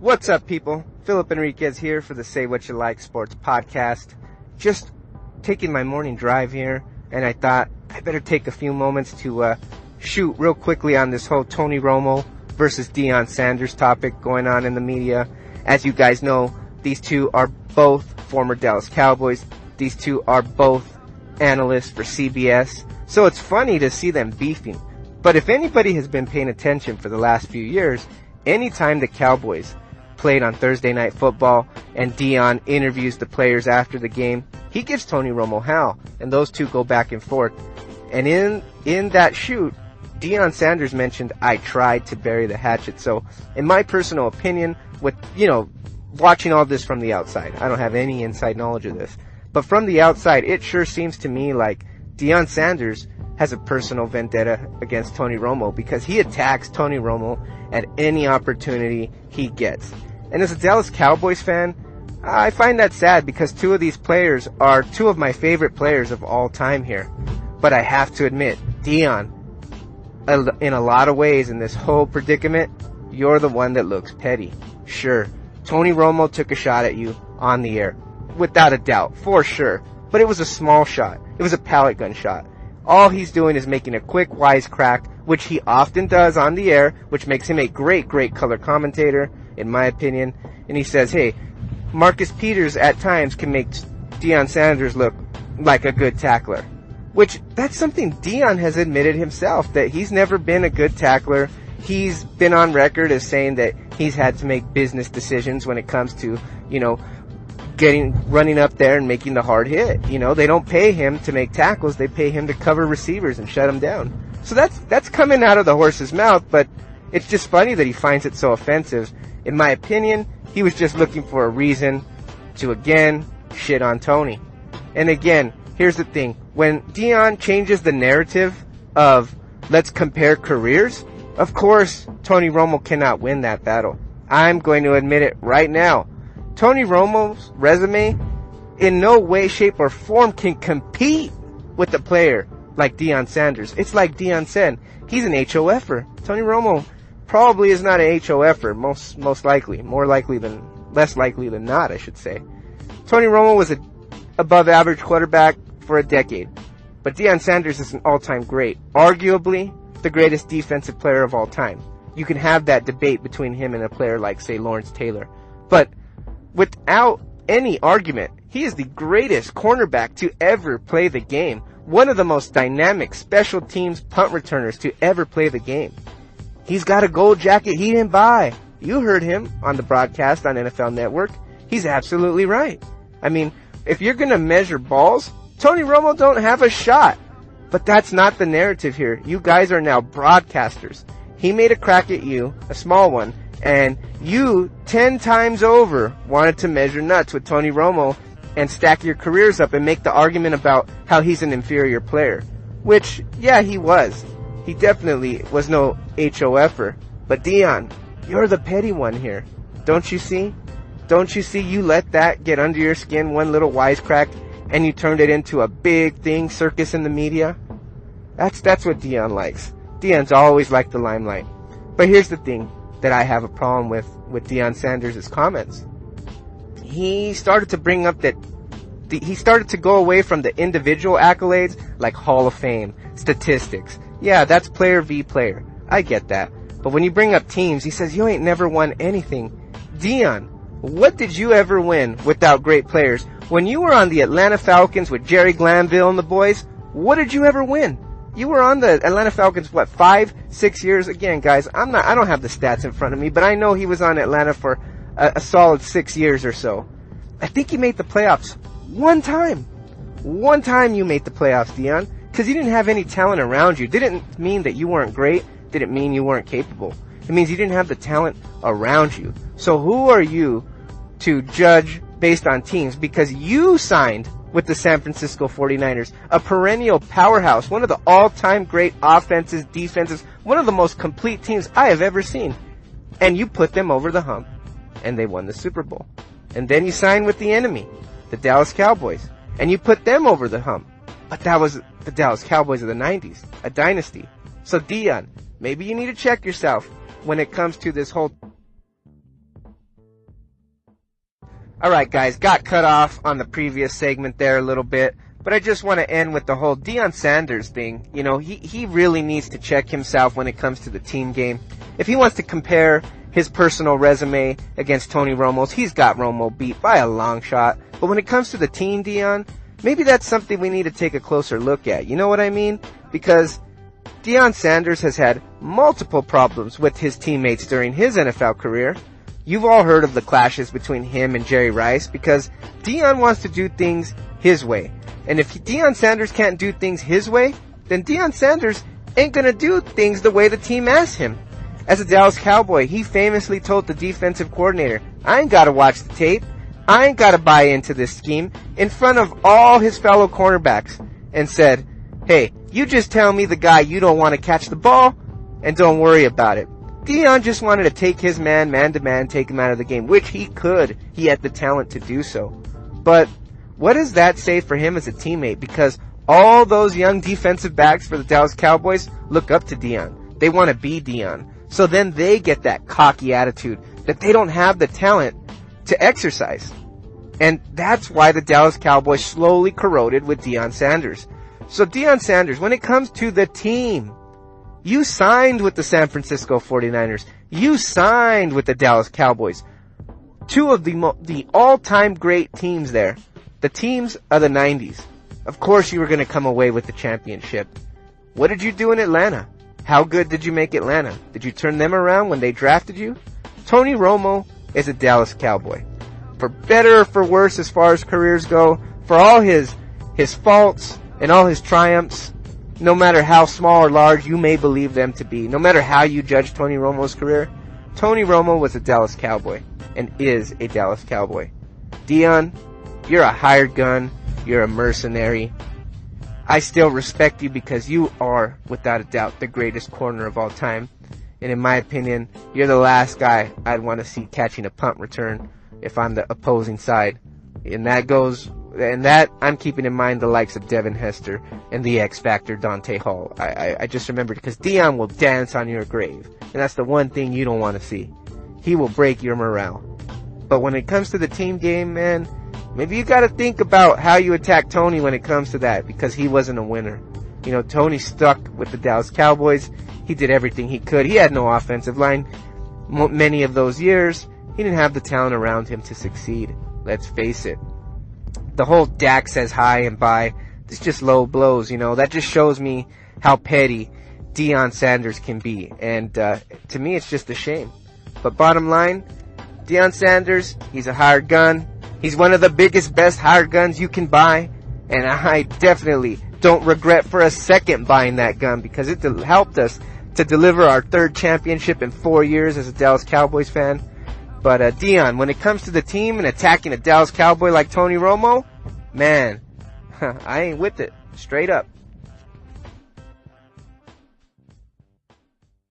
What's up, people? Phillip Enriquez here for the SayWhatchaLike Sports Podcast. Just taking my morning drive here, and I thought I better take a few moments to shoot real quickly on this whole Tony Romo versus Deion Sanders topic going on in the media. As you guys know, these two are both former Dallas Cowboys. These two are both analysts for CBS. So it's funny to see them beefing. But if anybody has been paying attention for the last few years, anytime the Cowboys played on Thursday Night Football and Deion interviews the players after the game, he gives Tony Romo hell, and those two go back and forth. And in that shoot, Deion Sanders mentioned, "I tried to bury the hatchet." So in my personal opinion, with, watching all this from the outside, I don't have any inside knowledge of this, but from the outside, it sure seems to me like Deion Sanders has a personal vendetta against Tony Romo because he attacks Tony Romo at any opportunity he gets. And as a Dallas Cowboys fan, I find that sad because two of these players are two of my favorite players of all time here. But I have to admit, Deion, in a lot of ways in this whole predicament, you're the one that looks petty. Sure, Tony Romo took a shot at you on the air, without a doubt, for sure. But it was a small shot. It was a pellet gun shot. All he's doing is making a quick wisecrack, which he often does on the air, which makes him a great color commentator, in my opinion. And he says, hey, Marcus Peters at times can make Deion Sanders look like a good tackler. Which, that's something Deion has admitted himself, that he's never been a good tackler. He's been on record as saying that he's had to make business decisions when it comes to, running up there and making the hard hit. They don't pay him to make tackles, they pay him to cover receivers and shut them down. So that's coming out of the horse's mouth, but it's just funny that he finds it so offensive. In my opinion, he was just looking for a reason to again shit on Tony. And again, here's the thing. When Deion changes the narrative of let's compare careers, of course Tony Romo cannot win that battle. I'm going to admit it right now. Tony Romo's resume in no way, shape, or form can compete with a player like Deion Sanders. It's like Deion said, he's an HOFer. Tony Romo probably is not an HOFer, most likely. Less likely than not, I should say. Tony Romo was an above average quarterback for a decade. But Deion Sanders is an all-time great. Arguably the greatest defensive player of all time. You can have that debate between him and a player like, say, Lawrence Taylor. But without any argument, he is the greatest cornerback to ever play the game. One of the most dynamic special teams punt returners to ever play the game. He's got a gold jacket he didn't buy. You heard him on the broadcast on NFL Network. He's absolutely right. I mean, if you're going to measure balls, Tony Romo don't have a shot. But that's not the narrative here. You guys are now broadcasters. He made a crack at you, a small one, and you 10 times over wanted to measure nuts with Tony Romo and stack your careers up and make the argument about how he's an inferior player. Which, yeah, he was. He definitely was no HOFer. But Deion, you're the petty one here. Don't you see? Don't you see you let that get under your skin, one little wisecrack, and you turned it into a big thing, circus in the media? That's what Deion likes. Deion's always liked the limelight. But here's the thing that I have a problem with Deion Sanders' comments. He started to bring up that he started to go away from the individual accolades like Hall of Fame, statistics. Yeah, that's player v player. I get that. But when you bring up teams, he says you ain't never won anything. Deion, what did you ever win without great players? When you were on the Atlanta Falcons with Jerry Glanville and the boys, what did you ever win? You were on the Atlanta Falcons, 5-6 years? Again, guys, I don't have the stats in front of me, but I know he was on Atlanta for a solid 6 years or so. I think he made the playoffs one time. One time you made the playoffs, Deion, because you didn't have any talent around you. Didn't mean that you weren't great. Didn't mean you weren't capable. It means you didn't have the talent around you. So who are you to judge based on teams? Because you signed with the San Francisco 49ers, a perennial powerhouse, one of the all-time great offenses, defenses, one of the most complete teams I have ever seen. And you put them over the hump, and they won the Super Bowl. And then you signed with the enemy, the Dallas Cowboys, and you put them over the hump. But that was the Dallas Cowboys of the 90s, a dynasty. So Deion, maybe you need to check yourself when it comes to this whole Alright guys, got cut off on the previous segment there a little bit, but I just want to end with the whole Deion Sanders thing. You know, he really needs to check himself when it comes to the team game. If he wants to compare his personal resume against Tony Romo's, he's got Romo beat by a long shot. But when it comes to the team, Deion, maybe that's something we need to take a closer look at. You know what I mean? Because Deion Sanders has had multiple problems with his teammates during his NFL career. You've all heard of the clashes between him and Jerry Rice because Deion wants to do things his way. And if Deion Sanders can't do things his way, then Deion Sanders ain't gonna do things the way the team asks him. As a Dallas Cowboy, he famously told the defensive coordinator, I ain't gotta watch the tape. I ain't gotta buy into this scheme in front of all his fellow cornerbacks and said, hey, you just tell me the guy you don't want to catch the ball and don't worry about it. Deion just wanted to take his man to man, take him out of the game, which he could. He had the talent to do so. But what does that say for him as a teammate? Because all those young defensive backs for the Dallas Cowboys look up to Deion. They want to be Deion. So then they get that cocky attitude that they don't have the talent to exercise. And that's why the Dallas Cowboys slowly corroded with Deion Sanders. So Deion Sanders, when it comes to the team, you signed with the San Francisco 49ers. You signed with the Dallas Cowboys. Two of the all-time great teams there. The teams of the 90s. Of course you were going to come away with the championship. What did you do in Atlanta? How good did you make Atlanta? Did you turn them around when they drafted you? Tony Romo is a Dallas Cowboy. For better or for worse as far as careers go, for all his faults and all his triumphs, no matter how small or large you may believe them to be, no matter how you judge Tony Romo's career, Tony Romo was a Dallas Cowboy and is a Dallas Cowboy. Deion, you're a hired gun. You're a mercenary. I still respect you because you are, without a doubt, the greatest corner of all time. And in my opinion, you're the last guy I'd want to see catching a punt return if I'm the opposing side. And that I'm keeping in mind the likes of Devin Hester and the X Factor Dante Hall. I just remembered because Deion will dance on your grave. And that's the one thing you don't want to see. He will break your morale. But when it comes to the team game, man, maybe you gotta think about how you attack Tony when it comes to that, because he wasn't a winner. You know, Tony stuck with the Dallas Cowboys. He did everything he could. He had no offensive line many of those years. He didn't have the talent around him to succeed. Let's face it. The whole Dak says hi and bye, it's just low blows, you know. That just shows me how petty Deion Sanders can be. And to me, it's just a shame. But bottom line, Deion Sanders, he's a hired gun. He's one of the biggest, best hired guns you can buy. And I definitely don't regret for a second buying that gun because it helped us to deliver our third championship in 4 years as a Dallas Cowboys fan. But Deion, when it comes to the team and attacking a Dallas Cowboy like Tony Romo, man, I ain't with it. Straight up.